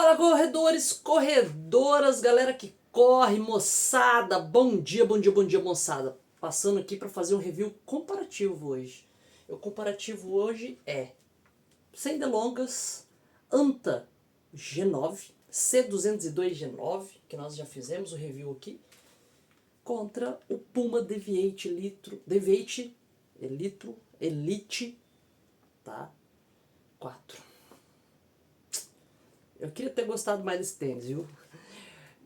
Fala, corredores, corredoras, galera que corre, moçada, bom dia, bom dia, bom dia, moçada. Passando aqui para fazer um review comparativo hoje. O comparativo hoje é, sem delongas, Anta G9, C202G9, que nós já fizemos o review aqui, contra o Puma Deviate Elite, tá? 4. Eu queria ter gostado mais desse tênis, viu?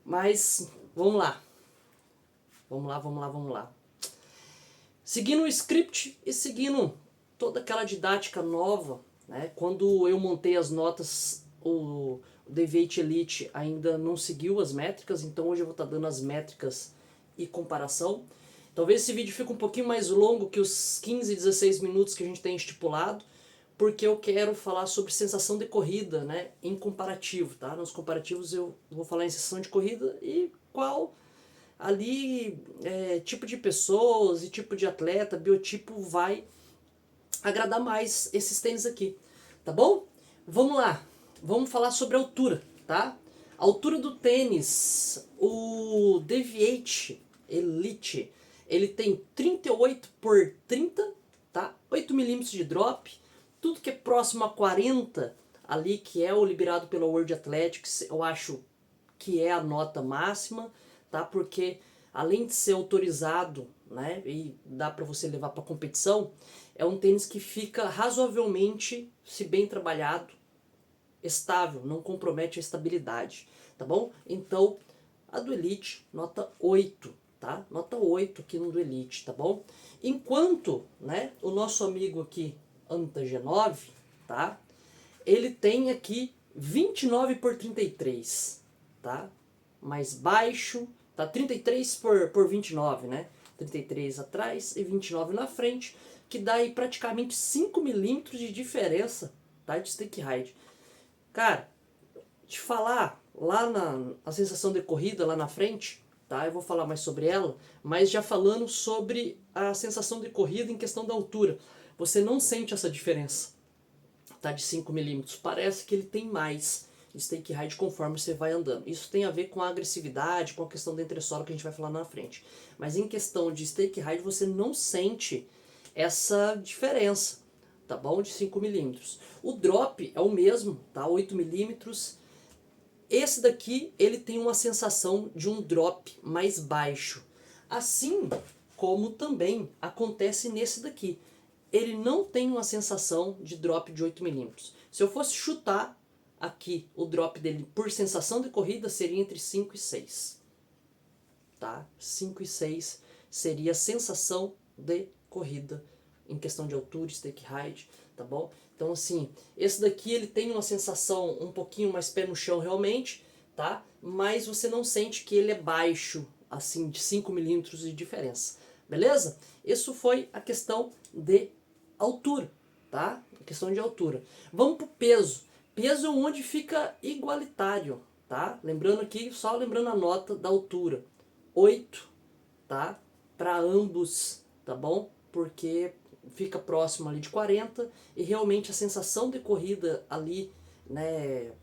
Mas, vamos lá. Vamos lá. Seguindo o script e seguindo toda aquela didática nova, né? Quando eu montei as notas, o Deviate Elite ainda não seguiu as métricas, então hoje eu vou estar dando as métricas e comparação. Talvez esse vídeo fique um pouquinho mais longo que os 15, 16 minutos que a gente tem estipulado, porque eu quero falar sobre sensação de corrida, né, em comparativo, tá? Nos comparativos eu vou falar em sensação de corrida e qual ali tipo de pessoas e tipo de atleta, biotipo vai agradar mais esses tênis aqui, tá bom? Vamos lá, vamos falar sobre a altura, tá? A altura do tênis, o Deviate Elite, ele tem 38 por 30, tá? 8 milímetros de drop. Tudo que é próximo a 40 ali, que é o liberado pela World Athletics, eu acho que é a nota máxima, tá? Porque além de ser autorizado, né, e dá para você levar para competição, é um tênis que fica razoavelmente, se bem trabalhado, estável, não compromete a estabilidade, tá bom? Então, a do Elite, nota 8, tá? Nota 8 aqui no do Elite, tá bom? Enquanto, né, o nosso amigo aqui, Anta G9, tá? Ele tem aqui 29 por 33, tá? Mais baixo, tá? 33 por 29, né? 33 atrás e 29 na frente, que dá aí praticamente 5 milímetros de diferença, tá? De stick height. Cara, te falar lá na sensação de corrida, lá na frente, tá? Eu vou falar mais sobre ela, mas já falando sobre a sensação de corrida em questão da altura. Você não sente essa diferença, tá? De 5 milímetros. Parece que ele tem mais stake height conforme você vai andando. Isso tem a ver com a agressividade, com a questão da entressola que a gente vai falar na frente. Mas em questão de stake height você não sente essa diferença, tá bom? De 5 milímetros. O drop é o mesmo, tá? 8 milímetros. Esse daqui, ele tem uma sensação de um drop mais baixo. Assim como também acontece nesse daqui. Ele não tem uma sensação de drop de 8 milímetros. Se eu fosse chutar aqui o drop dele por sensação de corrida, seria entre 5 e 6. Tá? 5 e 6 seria a sensação de corrida em questão de altura, stake height, tá bom? Então assim, esse daqui ele tem uma sensação um pouquinho mais pé no chão realmente, tá? Mas você não sente que ele é baixo, assim, de 5 milímetros de diferença, beleza? Isso foi a questão de altura, tá? A questão de altura. Vamos pro peso. Peso é onde fica igualitário, tá? Lembrando aqui, só lembrando a nota da altura. 8, tá? Para ambos, tá bom? Porque fica próximo ali de 40 e realmente a sensação de corrida ali, né?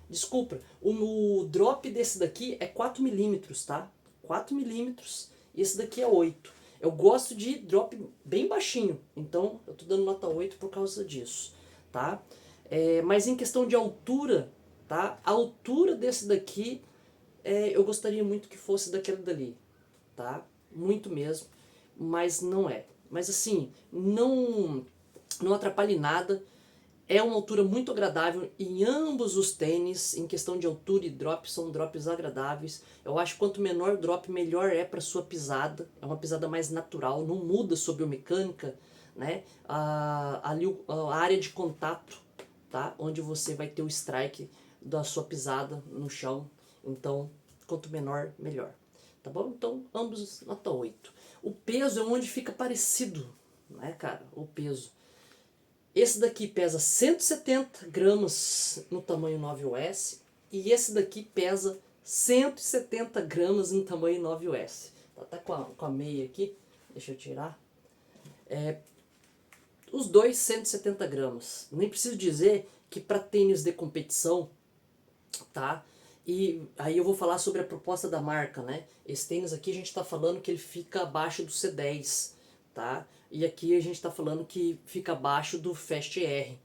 Desculpa, o drop desse daqui é 4 milímetros, tá? 4 milímetros e esse daqui é 8. Eu gosto de drop bem baixinho, então eu tô dando nota 8 por causa disso, tá? Mas em questão de altura, tá? A altura desse daqui, eu gostaria muito que fosse daquele dali, tá? Muito mesmo, mas não é. Mas assim, não atrapalha em nada. É uma altura muito agradável em ambos os tênis, em questão de altura e drop, são drops agradáveis. Eu acho que quanto menor o drop, melhor é para sua pisada. É uma pisada mais natural, não muda sua biomecânica, né? Ali a área de contato, tá? Onde você vai ter o strike da sua pisada no chão. Então, quanto menor, melhor. Tá bom? Então, ambos nota 8. O peso é onde fica parecido, né, cara? O peso. Esse daqui pesa 170 gramas no tamanho 9US e esse daqui pesa 170 gramas no tamanho 9US. Tá até com a meia aqui, deixa eu tirar. Os dois 170 gramas. Nem preciso dizer que para tênis de competição, tá? E aí eu vou falar sobre a proposta da marca, né? Esse tênis aqui a gente está falando que ele fica abaixo do C10, tá? E aqui a gente está falando que fica abaixo do Fast R,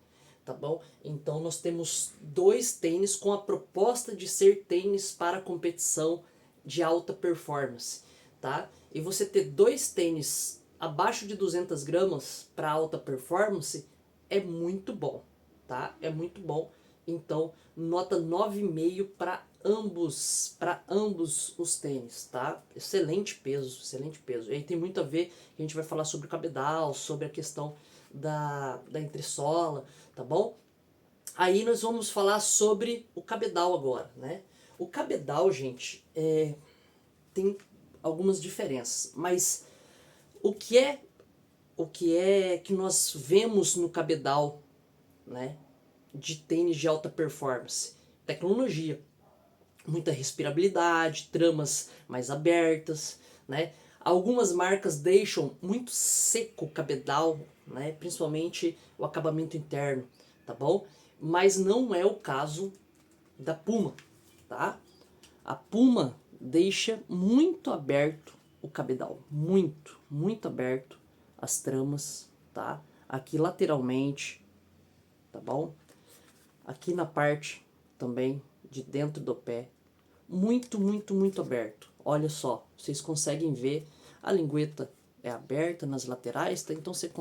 tá bom? Então nós temos dois tênis com a proposta de ser tênis para competição de alta performance, tá? E você ter dois tênis abaixo de 200 gramas para alta performance é muito bom, tá? É muito bom. Então, nota 9,5 para ambos os tênis, tá? Excelente peso, excelente peso. E aí tem muito a ver, a gente vai falar sobre o cabedal, sobre a questão da entressola, tá bom? Aí nós vamos falar sobre o cabedal agora, né? O cabedal, gente, tem algumas diferenças, mas o que é que nós vemos no cabedal, né, de tênis de alta performance? Tecnologia, muita respirabilidade, tramas mais abertas, né? Algumas marcas deixam muito seco o cabedal, né? Principalmente o acabamento interno, tá bom? Mas não é o caso da Puma, tá? A Puma deixa muito aberto o cabedal, muito aberto as tramas, tá? Aqui lateralmente, tá bom? Aqui na parte também de dentro do pé, muito aberto. Olha só, vocês conseguem ver a lingueta é aberta nas laterais, tá? Então você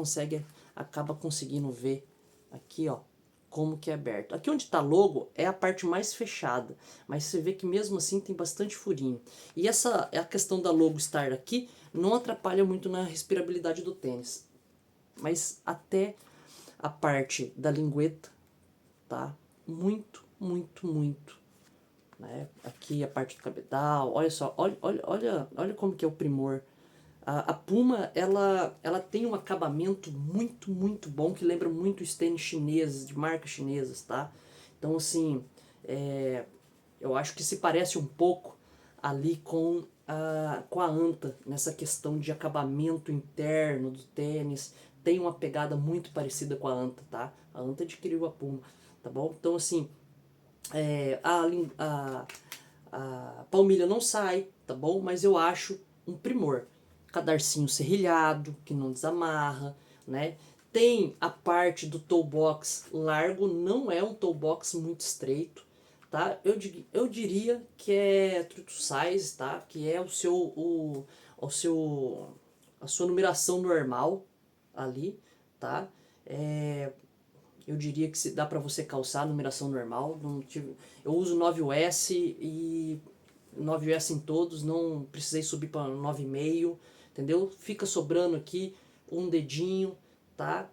acaba conseguindo ver aqui, ó, como que é aberto. Aqui onde está logo é a parte mais fechada, mas você vê que mesmo assim tem bastante furinho. E essa a questão da logo estar aqui não atrapalha muito na respirabilidade do tênis, mas até a parte da lingueta, tá? Muito, né? Aqui a parte do cabedal, olha só, olha como que é o primor. A Puma, ela tem um acabamento muito bom, que lembra muito os tênis chineses, de marcas chinesas, tá? Então, assim, eu acho que se parece um pouco ali com a Anta, nessa questão de acabamento interno do tênis. Tem uma pegada muito parecida com a Anta, tá? A Anta adquiriu a Puma, tá bom? Então, assim, a palmilha não sai, tá bom? Mas eu acho um primor. Cadarcinho serrilhado, que não desamarra, né? Tem a parte do toe box largo, não é um toe box muito estreito, tá? Eu diria que é true to size, tá? Que é a sua numeração normal ali, tá? Eu diria que se dá para você calçar a numeração normal. Eu uso 9US e 9US em todos, não precisei subir para 9,5, entendeu? Fica sobrando aqui um dedinho, tá?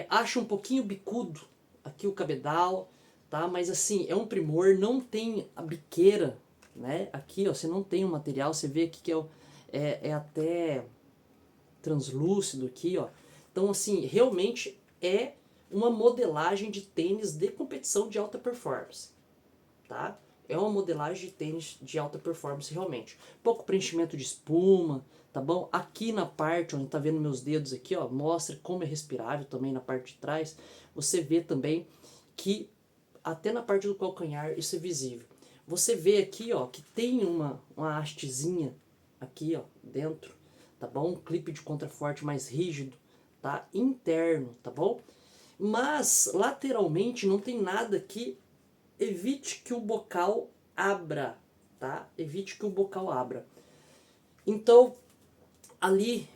Acho um pouquinho bicudo aqui o cabedal, tá? Mas assim, é um primor, não tem a biqueira, né? Aqui, ó, você não tem o material, você vê aqui que é até translúcido aqui, ó. Então, assim, realmente é uma modelagem de tênis de competição de alta performance, tá? É uma modelagem de tênis de alta performance realmente. Pouco preenchimento de espuma, tá bom? Aqui na parte, onde tá vendo meus dedos aqui, ó, mostra como é respirável também na parte de trás. Você vê também que até na parte do calcanhar isso é visível. Você vê aqui, ó, que tem uma hastezinha aqui, ó, dentro, tá bom? Um clipe de contraforte mais rígido, tá? Interno, tá bom? Mas lateralmente não tem nada que evite que o bocal abra, tá? Evite que o bocal abra. Então, ali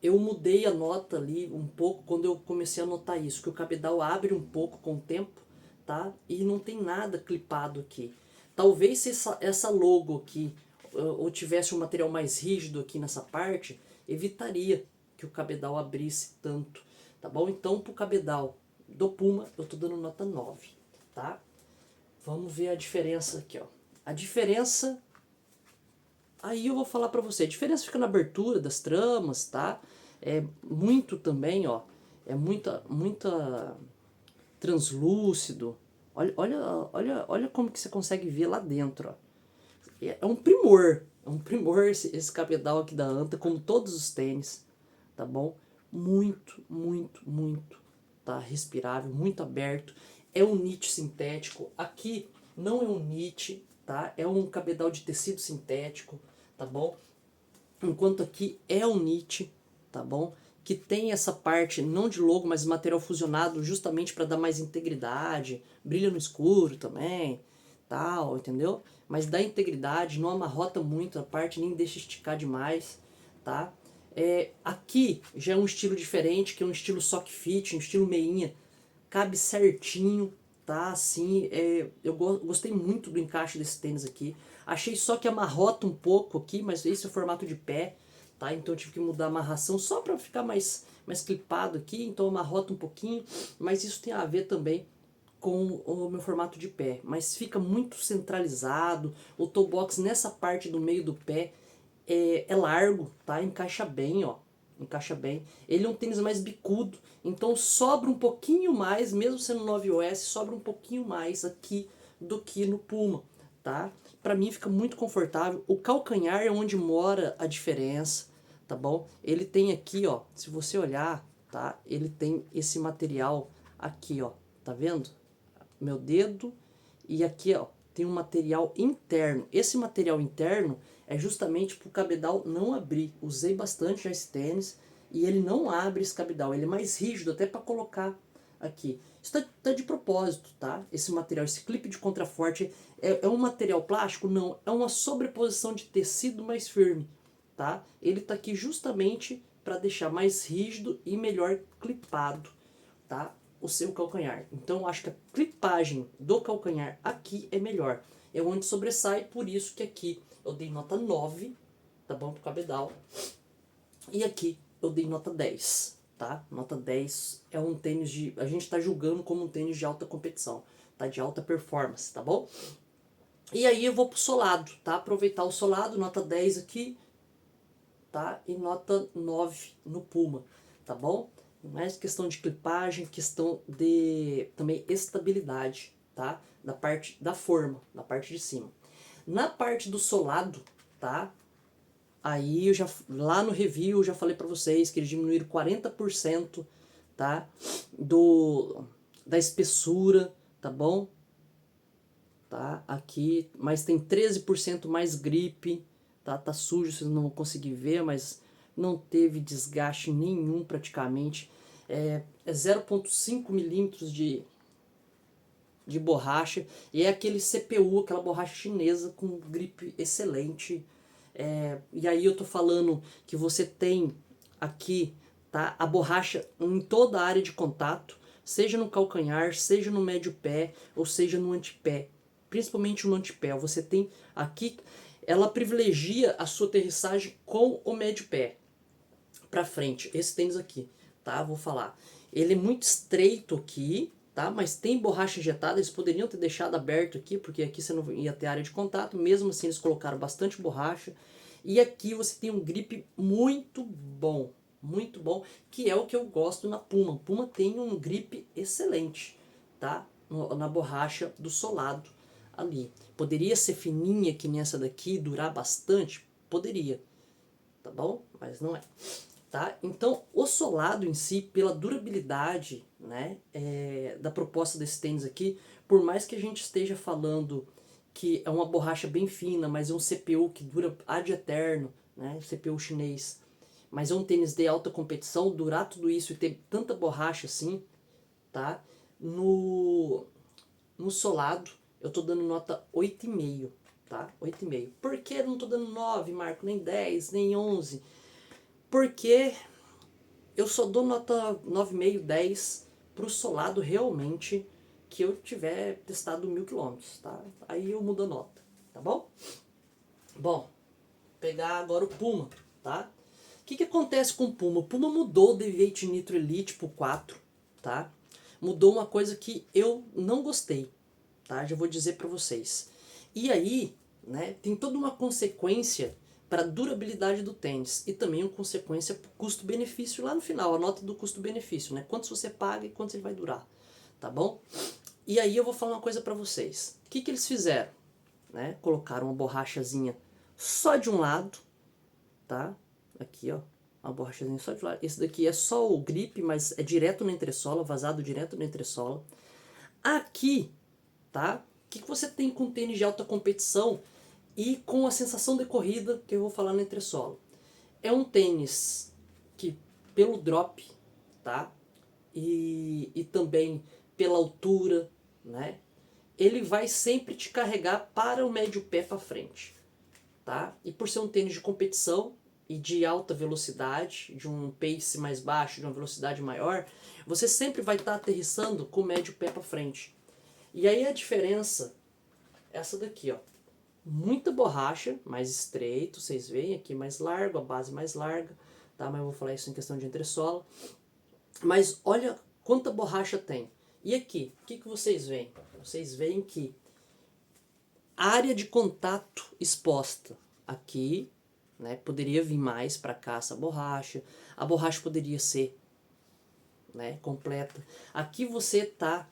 eu mudei a nota ali um pouco quando eu comecei a notar isso, que o cabedal abre um pouco com o tempo, tá? E não tem nada clipado aqui. Talvez se essa logo aqui ou tivesse um material mais rígido aqui nessa parte, evitaria que o cabedal abrisse tanto, tá bom? Então, pro cabedal do Puma, eu tô dando nota 9, tá? Vamos ver a diferença aqui, ó. A diferença, aí eu vou falar pra você, a diferença fica na abertura das tramas, tá? É muito também, ó, é muita translúcido. Olha como que você consegue ver lá dentro, ó. É um primor esse cabedal aqui da Anta, como todos os tênis, tá bom? Muito, tá respirável, muito aberto. É um knit sintético. Aqui não é um knit, tá? É um cabedal de tecido sintético, tá bom? Enquanto aqui é um knit, tá bom? Que tem essa parte não de logo, mas material fusionado justamente para dar mais integridade, brilha no escuro também, tal, entendeu? Mas dá integridade, não amarrota muito a parte, nem deixa esticar demais, tá? Aqui já é um estilo diferente, que é um estilo sock fit, um estilo meinha, cabe certinho, tá? Assim, eu gostei muito do encaixe desse tênis aqui. Achei só que amarrota um pouco aqui, mas esse é o formato de pé, tá? Então eu tive que mudar a amarração só para ficar mais clipado aqui, então amarrota um pouquinho, mas isso tem a ver também com o meu formato de pé, mas fica muito centralizado. O toe box nessa parte do meio do pé é largo, tá? Encaixa bem, ó. Encaixa bem. Ele é um tênis mais bicudo, então sobra um pouquinho mais, mesmo sendo 9OS, sobra um pouquinho mais aqui do que no Puma, tá? Pra mim fica muito confortável. O calcanhar é onde mora a diferença, tá bom? Ele tem aqui, ó, se você olhar, tá? Ele tem esse material aqui, ó, tá vendo? Meu dedo e aqui, ó, tem um material interno. Esse material interno é justamente para o cabedal não abrir. Usei bastante já esse tênis e ele não abre esse cabedal. Ele é mais rígido até para colocar aqui. Isso tá de propósito, tá? Esse material, esse clipe de contraforte é um material plástico? Não, é uma sobreposição de tecido mais firme, tá? Ele tá aqui justamente para deixar mais rígido e melhor clipado, tá? O seu calcanhar. Então eu acho que a clipagem do calcanhar aqui é melhor. É onde sobressai, por isso que aqui eu dei nota 9, tá bom, pro cabedal. E aqui eu dei nota 10, tá? Nota 10 é um tênis de... A gente tá julgando como um tênis de alta competição, tá? De alta performance, tá bom? E aí eu vou pro solado, tá? Aproveitar o solado, nota 10 aqui, tá? E nota 9 no Puma, tá bom? Mais questão de clipagem, questão de também estabilidade, tá? Da parte da forma, da parte de cima. Na parte do solado, tá? Aí eu já lá no review eu já falei para vocês que eles diminuíram 40%, tá? Da espessura, tá bom? Tá? Aqui, mas tem 13% mais gripe, tá? Tá sujo, vocês não vão conseguir ver, mas não teve desgaste nenhum praticamente. É 0,5 milímetros de borracha e é aquele CPU, aquela borracha chinesa com gripe excelente. E aí eu tô falando que você tem aqui, tá, a borracha em toda a área de contato, seja no calcanhar, seja no médio pé ou seja no antepé, principalmente no antepé. Você tem aqui, ela privilegia a sua aterrissagem com o médio pé para frente. Esse tênis aqui, tá? Vou falar. Ele é muito estreito aqui, tá? Mas tem borracha injetada. Eles poderiam ter deixado aberto aqui, porque aqui você não ia ter área de contato. Mesmo assim, eles colocaram bastante borracha. E aqui você tem um grip muito bom, que é o que eu gosto na Puma. Puma tem um grip excelente, tá? Na borracha do solado ali. Poderia ser fininha que nem essa daqui, durar bastante? Poderia, tá bom? Mas não é. Tá? Então, o solado em si, pela durabilidade, né, da proposta desse tênis aqui, por mais que a gente esteja falando que é uma borracha bem fina, mas é um CPU que dura ad eterno, né, CPU chinês, mas é um tênis de alta competição, durar tudo isso e ter tanta borracha assim, tá? No solado, eu tô dando nota 8,5, tá? 8,5. Por que eu não tô dando 9, Marco? Nem 10, nem 11? Porque eu só dou nota 9,5, 10 pro solado realmente que eu tiver testado 1.000 km, tá? Aí eu mudo a nota, tá bom? Bom, pegar agora o Puma, tá? O que acontece com o Puma? O Puma mudou o Deviate Nitro Elite pro 4, tá? Mudou uma coisa que eu não gostei, tá? Já vou dizer pra vocês. E aí, né, tem toda uma consequência para a durabilidade do tênis e também uma consequência para o custo-benefício lá no final, a nota do custo-benefício, né? Quanto você paga e quanto ele vai durar, tá bom? E aí eu vou falar uma coisa para vocês. O que eles fizeram? Né? Colocaram uma borrachazinha só de um lado, tá? Aqui, ó, uma borrachazinha só de um lado. Esse daqui é só o grip, mas é direto na entressola, vazado direto na entressola. Aqui, tá? O que você tem com tênis de alta competição e com a sensação de corrida que eu vou falar no entressola? É um tênis que, pelo drop, tá? E também pela altura, né? Ele vai sempre te carregar para o médio pé para frente, tá? E por ser um tênis de competição e de alta velocidade, de um pace mais baixo, de uma velocidade maior, você sempre vai estar aterrissando com o médio pé para frente. E aí a diferença é essa daqui, ó. Muita borracha, mais estreito, vocês veem aqui mais largo, a base mais larga, tá? Mas eu vou falar isso em questão de entressola. Mas olha quanta borracha tem. E aqui, o que vocês veem? Vocês veem que área de contato exposta aqui, né? Poderia vir mais para cá essa borracha. A borracha poderia ser, né, completa. Aqui você está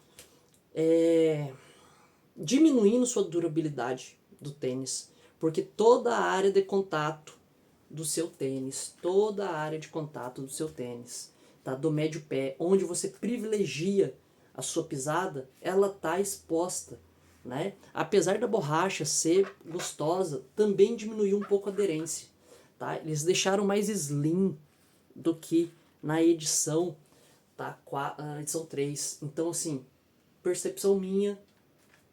diminuindo sua durabilidade do tênis, porque toda a área de contato do seu tênis, toda a área de contato do seu tênis, tá, do médio pé, onde você privilegia a sua pisada, ela tá exposta, né? Apesar da borracha ser gostosa, também diminuiu um pouco a aderência, tá? Eles deixaram mais slim do que na edição, tá? A edição 3. Então, assim, percepção minha,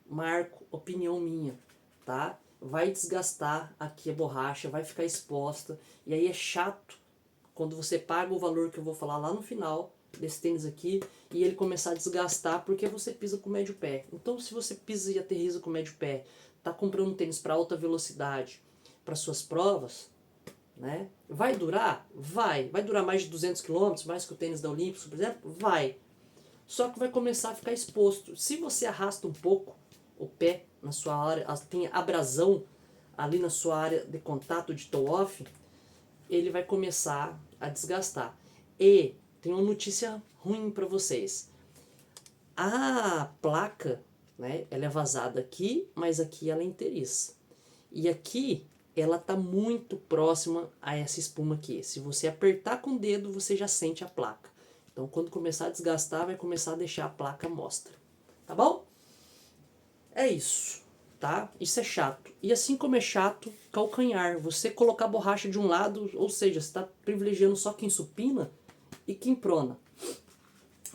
marco, opinião minha, tá? Vai desgastar aqui a borracha, vai ficar exposta, e aí é chato quando você paga o valor que eu vou falar lá no final desse tênis aqui e ele começar a desgastar porque você pisa com o médio pé. Então, se você pisa e aterriza com o médio pé, tá comprando um tênis para alta velocidade, para suas provas, né? Vai durar? Vai durar mais de 200 km, mais que o tênis da Olímpicos, por exemplo? Vai. Só que vai começar a ficar exposto. Se você arrasta um pouco o pé na sua área, tem abrasão ali na sua área de contato de toe-off, ele vai começar a desgastar. E tem uma notícia ruim para vocês. A placa, né, ela é vazada aqui, mas aqui ela é inteiriça. E aqui ela está muito próxima a essa espuma aqui. Se você apertar com o dedo, você já sente a placa. Então, quando começar a desgastar, vai começar a deixar a placa mostra. Tá bom? É isso, tá? Isso é chato. E assim como é chato, calcanhar. Você colocar borracha de um lado, ou seja, você está privilegiando só quem supina e quem prona.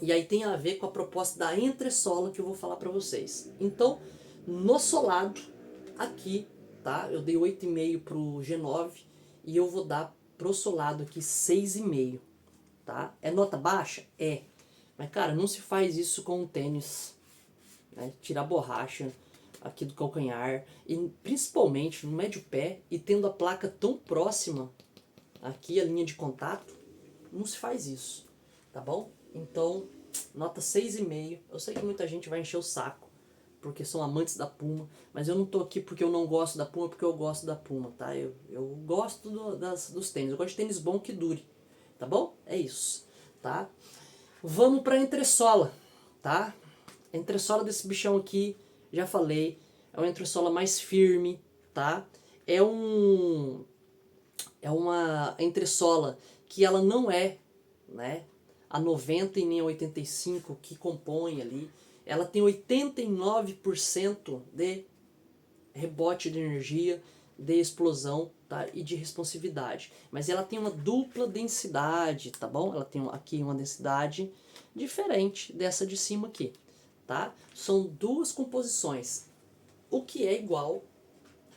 E aí tem a ver com a proposta da entressola que eu vou falar para vocês. Então, no solado, aqui, tá? Eu dei 8,5 pro G9 e eu vou dar pro solado aqui 6,5, tá? É nota baixa? É. Mas, cara, não se faz isso com um tênis, né? Tirar borracha aqui do calcanhar e principalmente no médio pé e tendo a placa tão próxima aqui, a linha de contato, não se faz isso, tá bom? Então, nota 6,5. Eu sei que muita gente vai encher o saco porque são amantes da Puma, mas eu não tô aqui porque eu não gosto da Puma, porque eu gosto da Puma, tá? Eu gosto dos tênis, eu gosto de tênis bom que dure, tá bom? É isso, tá? Vamos pra entressola, tá? A entressola desse bichão aqui, já falei, é uma entressola mais firme, tá? É uma entressola que ela não é, né, a 90 e nem a 85 que compõe ali. Ela tem 89% de rebote de energia, de explosão, tá? E de responsividade. Mas ela tem uma dupla densidade, tá bom? Ela tem aqui uma densidade diferente dessa de cima aqui, tá? São duas composições, o que é igual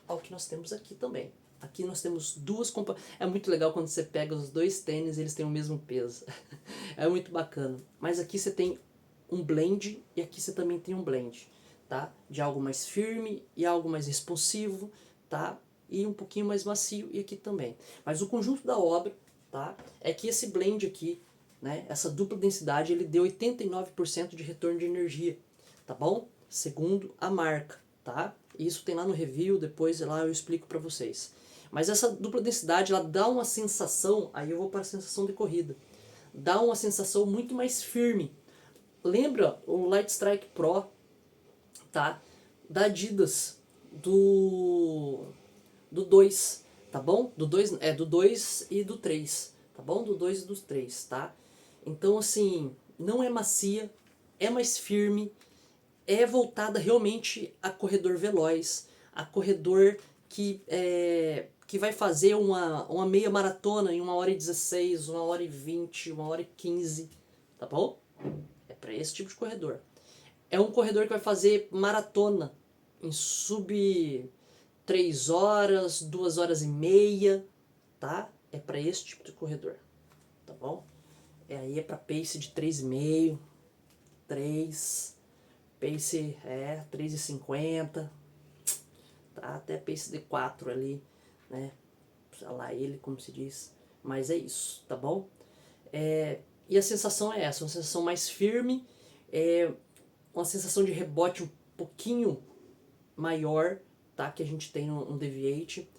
ao que nós temos aqui também. Aqui nós temos duas composições. É muito legal quando você pega os dois tênis e eles têm o mesmo peso. É muito bacana. Mas aqui você tem um blend e aqui você também tem um blend, tá? De algo mais firme e algo mais responsivo, tá? E um pouquinho mais macio e aqui também. Mas o conjunto da obra, tá? É que esse blend aqui, né? Essa dupla densidade, ele deu 89% de retorno de energia, tá bom? Segundo a marca, tá? Isso tem lá no review, depois lá eu explico para vocês. Mas essa dupla densidade, ela dá uma sensação, aí eu vou para a sensação de corrida, dá uma sensação muito mais firme. Lembra o Light Strike Pro, tá? Da Adidas, do 2, tá bom? Do 2, do 2 e do 3, tá bom? Do 2 e do 3, tá? Então, assim, não é macia, é mais firme, é voltada realmente a corredor veloz, a corredor que vai fazer uma meia maratona em 1h16, 1h20, 1h15, tá bom? É para esse tipo de corredor. É um corredor que vai fazer maratona em sub 3 horas, 2 horas e meia, tá? É para esse tipo de corredor, tá bom? Aí é para pace de 3,5, 3, pace 3,50, tá? Até pace de 4 ali, né? Sei lá ele, como se diz. Mas é isso, tá bom? E a sensação é essa, uma sensação mais firme, uma sensação de rebote um pouquinho maior, tá? Que a gente tem no Deviate.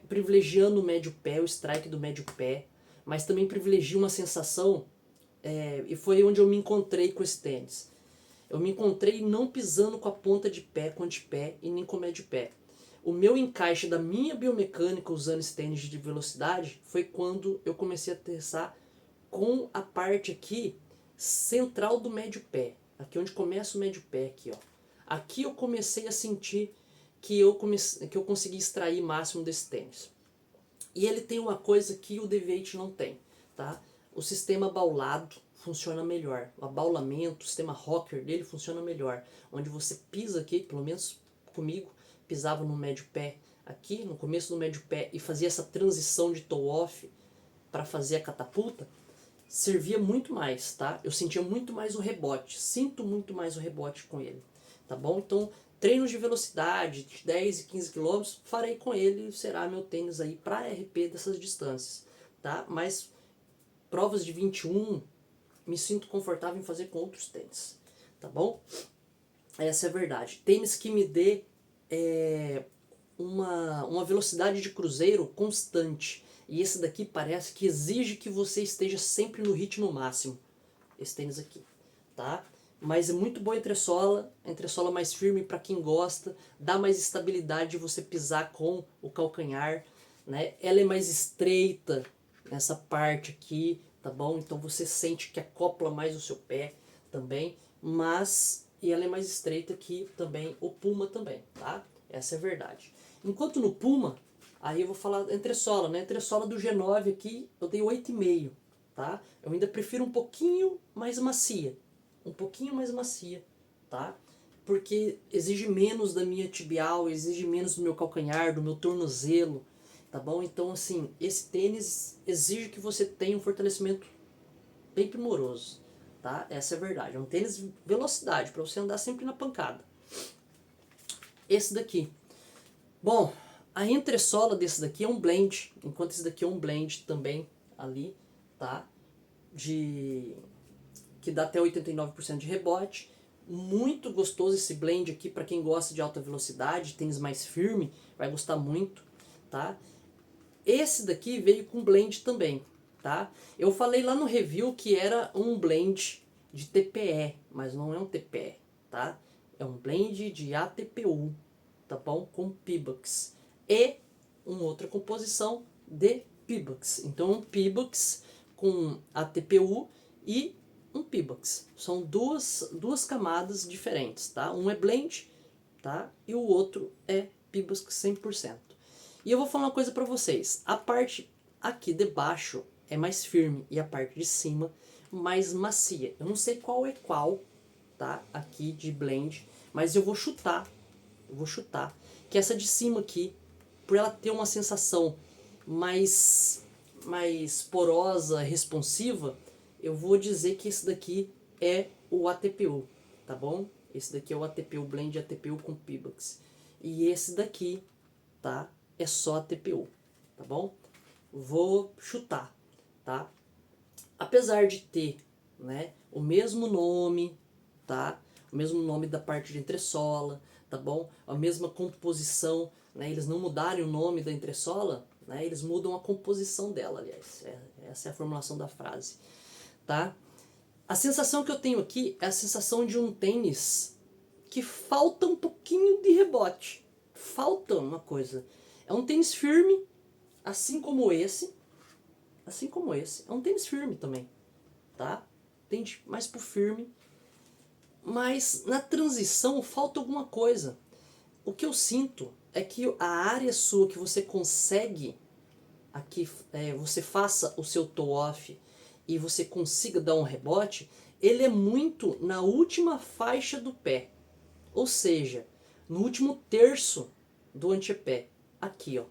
Privilegiando o médio pé, o strike do médio pé, mas também privilegia uma sensação, e foi onde eu me encontrei com esse tênis. Eu me encontrei não pisando com a ponta de pé, com antepé e nem com o médio pé. O meu encaixe da minha biomecânica usando esse tênis de velocidade foi quando eu comecei a testar com a parte aqui central do médio pé. Aqui onde começa o médio pé, aqui, ó. Aqui eu comecei a sentir que eu consegui extrair máximo desse tênis. E ele tem uma coisa que o Deviate não tem, tá? O sistema baulado funciona melhor. O abaulamento, o sistema rocker dele funciona melhor. Onde você pisa aqui, pelo menos comigo, pisava no médio pé aqui, no começo do médio pé, e fazia essa transição de toe-off para fazer a catapulta, servia muito mais, tá? Eu sentia muito mais o rebote, sinto muito mais o rebote com ele, tá bom? Então, treinos de velocidade de 10 e 15 km, farei com ele, será meu tênis aí para RP dessas distâncias, tá? Mas provas de 21, me sinto confortável em fazer com outros tênis, tá bom? Essa é a verdade. Tênis que me dê uma velocidade de cruzeiro constante. E esse daqui parece que exige que você esteja sempre no ritmo máximo. Esse tênis aqui, tá? Mas é muito boa a entressola mais firme para quem gosta, dá mais estabilidade de você pisar com o calcanhar, né? Ela é mais estreita nessa parte aqui, tá bom? Então você sente que acopla mais o seu pé também, mas e ela é mais estreita que também o Puma também, tá? Essa é a verdade. Enquanto no Puma, aí eu vou falar da entressola, né? A entressola do G9 aqui eu dei 8,5, tá? Eu ainda prefiro um pouquinho mais macia, tá? Porque exige menos da minha tibial, exige menos do meu calcanhar, do meu tornozelo, tá bom? Então assim, esse tênis exige que você tenha um fortalecimento bem primoroso, tá? Essa é a verdade. É um tênis de velocidade, para você andar sempre na pancada. Esse daqui. Bom, a entressola desse daqui é um blend, enquanto esse daqui é um blend também ali, tá? Que dá até 89% de rebote. Muito gostoso esse blend aqui para quem gosta de alta velocidade, tênis mais firme, vai gostar muito, tá? Esse daqui veio com blend também, tá? Eu falei lá no review que era um blend de TPE, mas não é um TPE, tá? É um blend de ATPU, tá bom? Com Pebax. E uma outra composição de Pebax. Então um Pebax com ATPU e um Pebax. São duas camadas diferentes, tá? Um é blend, tá? E o outro é Pebax 100%. E eu vou falar uma coisa para vocês. A parte aqui de baixo é mais firme e a parte de cima mais macia. Eu não sei qual é qual, tá? Aqui de blend, mas eu vou chutar. Que essa de cima aqui, por ela ter uma sensação mais porosa, responsiva, eu vou dizer que esse daqui é o ATPU, tá bom? Esse daqui é o ATPU Blend ATPU com Pebax. E esse daqui, tá? É só ATPU, tá bom? Vou chutar, tá? Apesar de ter, né, o mesmo nome, tá? O mesmo nome da parte de entressola, tá bom? A mesma composição, né? Eles não mudarem o nome da entressola, né? Eles mudam a composição dela, aliás. Essa é a formulação da frase, tá? A sensação que eu tenho aqui é a sensação de um tênis que falta um pouquinho de rebote. Falta uma coisa. É um tênis firme, assim como esse. Assim como esse. É um tênis firme também, tá? Tende mais pro firme. mas na transição falta alguma coisa. O que eu sinto é que a área sua que você consegue, aqui você faça o seu toe off e você consiga dar um rebote, ele é muito na última faixa do pé. Ou seja, no último terço do antepé. Aqui, ó.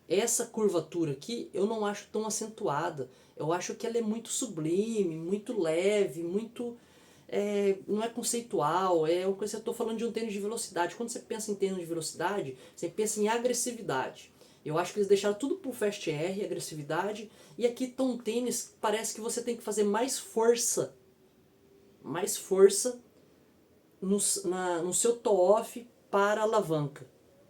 Essa curvatura aqui eu não acho tão acentuada. Eu acho que ela é muito sublime, muito leve, muito... não é conceitual, é uma coisa que eu estou falando de um tênis de velocidade. Quando você pensa em tênis de velocidade, você pensa em agressividade. Eu acho que eles deixaram tudo pro Fast R, agressividade, e aqui tá um tênis que parece que você tem que fazer mais força no seu toe-off para a alavanca,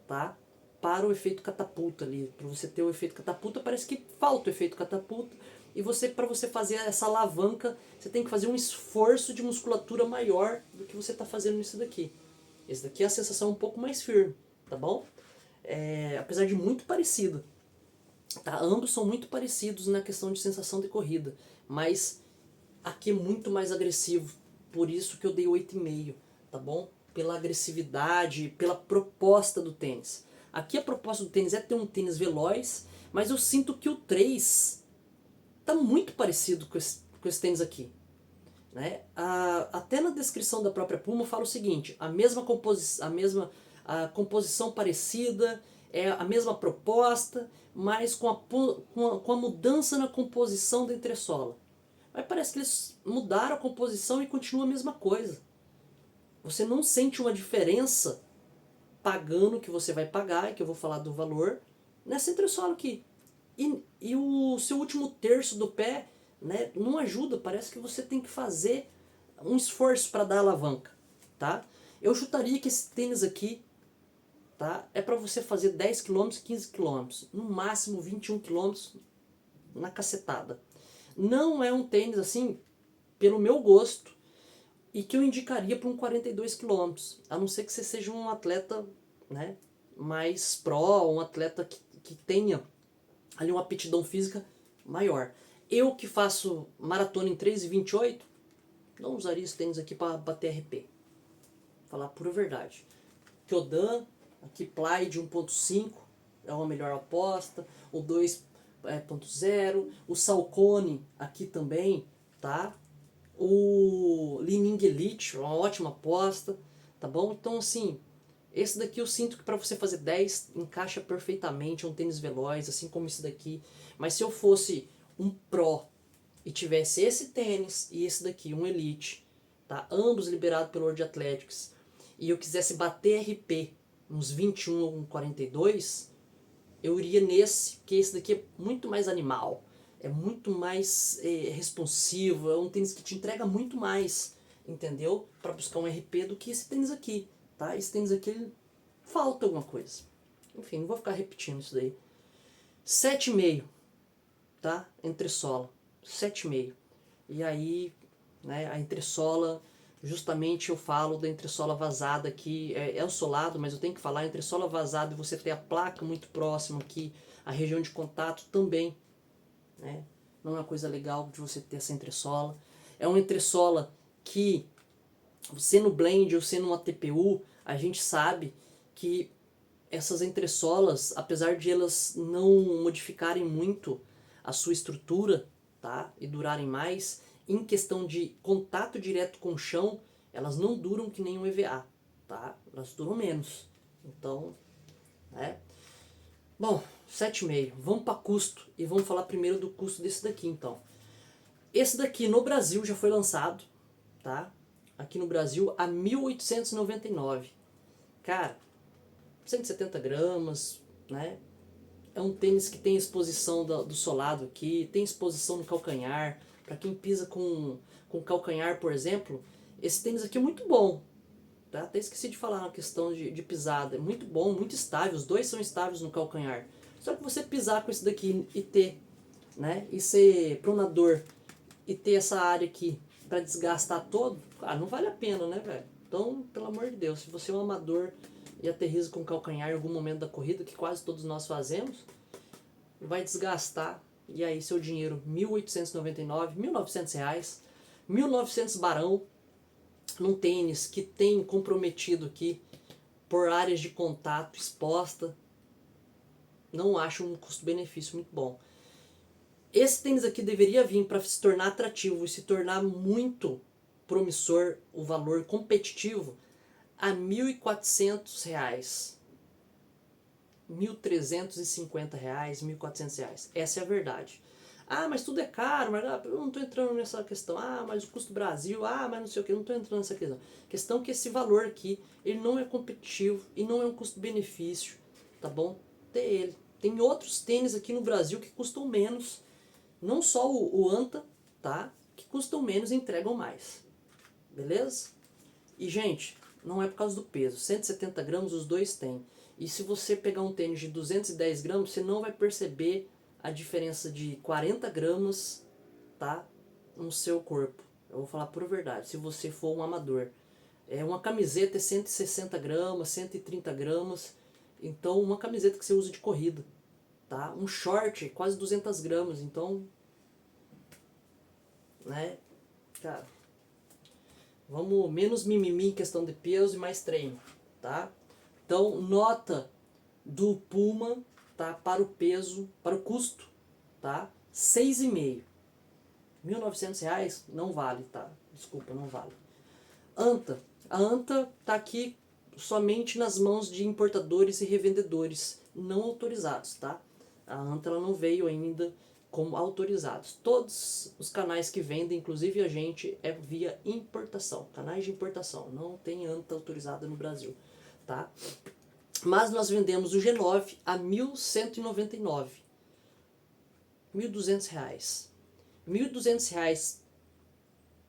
tá? Para o efeito catapulta ali, para você ter o efeito catapulta, parece que falta o efeito catapulta, e para você fazer essa alavanca, você tem que fazer um esforço de musculatura maior do que você está fazendo nisso daqui. Esse daqui é a sensação um pouco mais firme, tá bom? Apesar de muito parecido, tá? Ambos são muito parecidos na questão de sensação de corrida, mas aqui é muito mais agressivo, por isso que eu dei 8,5, tá bom? Pela agressividade, pela proposta do tênis. Aqui a proposta do tênis é ter um tênis veloz, mas eu sinto que o 3 tá muito parecido com esse tênis aqui. Né? Até na descrição da própria Puma fala o seguinte, a composição parecida, é a mesma proposta, mas com a mudança na composição da entressola. Mas parece que eles mudaram a composição e continua a mesma coisa. Você não sente uma diferença pagando o que você vai pagar, e que eu vou falar do valor, nessa entressola aqui. E o seu último terço do pé, né, não ajuda, parece que você tem que fazer um esforço para dar alavanca. Tá? Eu chutaria que esse tênis aqui, tá, é para você fazer 10 km, 15 km, no máximo 21 km na cacetada. Não é um tênis assim, pelo meu gosto, e que eu indicaria para um 42 km, a não ser que você seja um atleta, né, mais pró, um atleta que tenha ali uma aptidão física maior. Eu que faço maratona em 3,28, não usaria esse tênis aqui para bater RP. Falar a pura verdade. Kyodan, aqui Ply de 1.5 é uma melhor aposta, o 2.0, o Salcone aqui também, tá? O Li-Ning Elite, uma ótima aposta, tá bom? Então assim, esse daqui eu sinto que para você fazer 10 encaixa perfeitamente, é um tênis veloz, assim como esse daqui. Mas se eu fosse um pro e tivesse esse tênis e esse daqui, um Elite, tá? Ambos liberados pelo World Athletics, e eu quisesse bater RP uns 21 ou 42, eu iria nesse, porque esse daqui é muito mais animal, é muito mais responsivo, é um tênis que te entrega muito mais, entendeu? Para buscar um RP do que esse tênis aqui, tá? Esse tênis aqui, ele falta alguma coisa. Enfim, não vou ficar repetindo isso daí. 7,5, tá? Entressola, 7,5. E aí, né, a entressola, justamente eu falo da entressola vazada aqui, é o solado, mas eu tenho que falar entressola vazada e você ter a placa muito próxima aqui, a região de contato também, né? Não é uma coisa legal de você ter essa entressola. É uma entressola que, sendo blend ou sendo uma TPU, a gente sabe que essas entressolas, apesar de elas não modificarem muito a sua estrutura, tá, e durarem mais, em questão de contato direto com o chão, elas não duram que nem um EVA, tá? Elas duram menos. Então, né? Bom, 7,5. Vamos para custo e vamos falar primeiro do custo desse daqui, então. Esse daqui no Brasil já foi lançado, tá? Aqui no Brasil a 1.899. Cara, 170 gramas, né? É um tênis que tem exposição do solado aqui, tem exposição no calcanhar. Para quem pisa com calcanhar, por exemplo, esse tênis aqui é muito bom. Tá? Até esqueci de falar na questão de pisada. É muito bom, muito estável. Os dois são estáveis no calcanhar. Só que você pisar com esse daqui e ter, né? E ser pronador e ter essa área aqui para desgastar todo, não vale a pena, né, velho? Então, pelo amor de Deus, se você é um amador e aterriza com o calcanhar em algum momento da corrida, que quase todos nós fazemos, vai desgastar, e aí seu dinheiro, R$ 1.899, R$ 1.900, 1.900 Barão, num tênis que tem comprometido aqui por áreas de contato exposta, não acho um custo-benefício muito bom. Esse tênis aqui deveria vir para se tornar atrativo e se tornar muito promissor, o valor competitivo, a R$ 1.400, R$ 1.350, R$ 1.400. Essa é a verdade. Ah, mas tudo é caro, mas eu não estou entrando nessa questão. Ah, mas o custo Brasil, mas não sei o que, eu não estou entrando nessa questão. A questão é que esse valor aqui, ele não é competitivo e não é um custo-benefício, tá bom? Ter ele. Tem outros tênis aqui no Brasil que custam menos, não só o Anta, tá? Que custam menos e entregam mais. Beleza? E, gente, não é por causa do peso. 170 gramas os dois têm. E se você pegar um tênis de 210 gramas, você não vai perceber a diferença de 40 gramas, tá, no seu corpo. Eu vou falar por verdade, se você for um amador. Uma camiseta é 160 gramas, 130 gramas. Então, uma camiseta que você usa de corrida. Tá? Um short, quase 200 gramas. Então, né, cara, vamos menos mimimi em questão de peso e mais treino, tá? Então, nota do Puma, tá, para o peso, para o custo, tá? 6,5. R$ 1.900 não vale, tá? Desculpa, não vale. Anta. A Anta tá aqui somente nas mãos de importadores e revendedores não autorizados, tá? A Anta ela não veio ainda como autorizados. Todos os canais que vendem, inclusive a gente, é via importação, canais de importação. Não tem Anta autorizada no Brasil, tá? Mas nós vendemos o G9 a R$ 1.199. R$ 1.200. R$ 1.200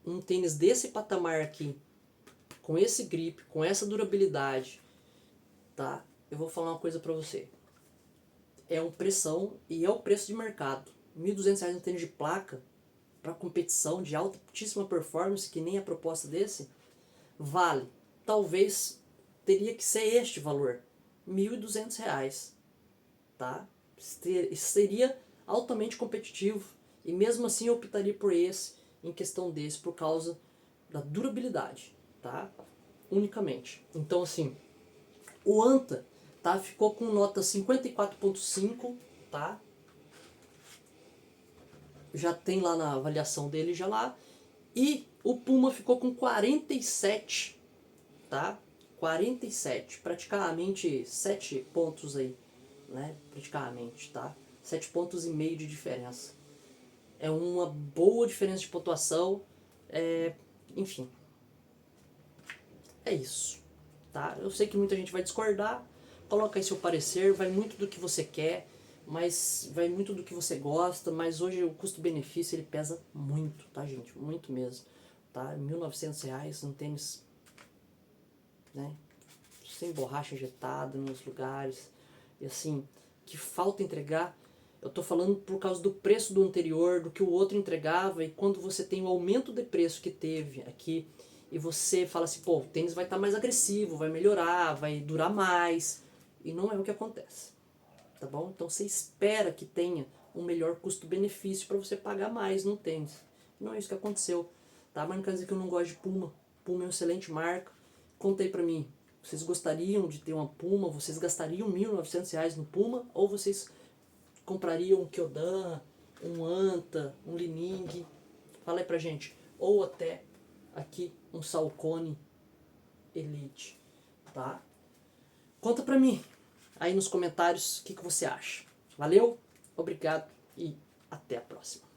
um tênis desse patamar aqui, com esse grip, com essa durabilidade, tá? Eu vou falar uma coisa pra você. É um pressão e é o preço de mercado. R$ 1.200 um tênis de placa para competição de altíssima performance, que nem a proposta desse, vale. Talvez teria que ser este valor, R$ 1.200, tá? Seria altamente competitivo e mesmo assim eu optaria por esse, em questão desse, por causa da durabilidade, tá? Unicamente. Então assim, o Anta, tá, ficou com nota 54,5, tá? Já tem lá na avaliação dele já lá. E o Puma ficou com 47, tá? 47, praticamente 7 pontos aí, né? Praticamente, tá? 7 pontos e meio de diferença. É uma boa diferença de pontuação. Enfim. É isso, tá? Eu sei que muita gente vai discordar. Coloca aí seu parecer, vai muito do que você quer, mas vai muito do que você gosta, mas hoje o custo-benefício ele pesa muito, tá, gente? Muito mesmo, tá? R$ 1.900 um tênis, né? Sem borracha injetada nos lugares, e assim, que falta entregar. Eu tô falando por causa do preço do anterior, do que o outro entregava, e quando você tem o aumento de preço que teve aqui, e você fala assim, pô, o tênis vai estar mais agressivo, vai melhorar, vai durar mais, e não é o que acontece, tá bom? Então você espera que tenha um melhor custo-benefício para você pagar mais no tênis. Não é isso que aconteceu, tá? Mas não quer dizer que eu não gosto de Puma. Puma é uma excelente marca. Conta aí pra mim, vocês gostariam de ter uma Puma? Vocês gastariam R$ 1.900 no Puma? Ou vocês comprariam um Kyodan, um Anta, um Li-Ning? Fala aí pra gente. Ou até aqui um Saucony Elite, tá? Conta pra mim aí nos comentários o que você acha. Valeu, obrigado e até a próxima.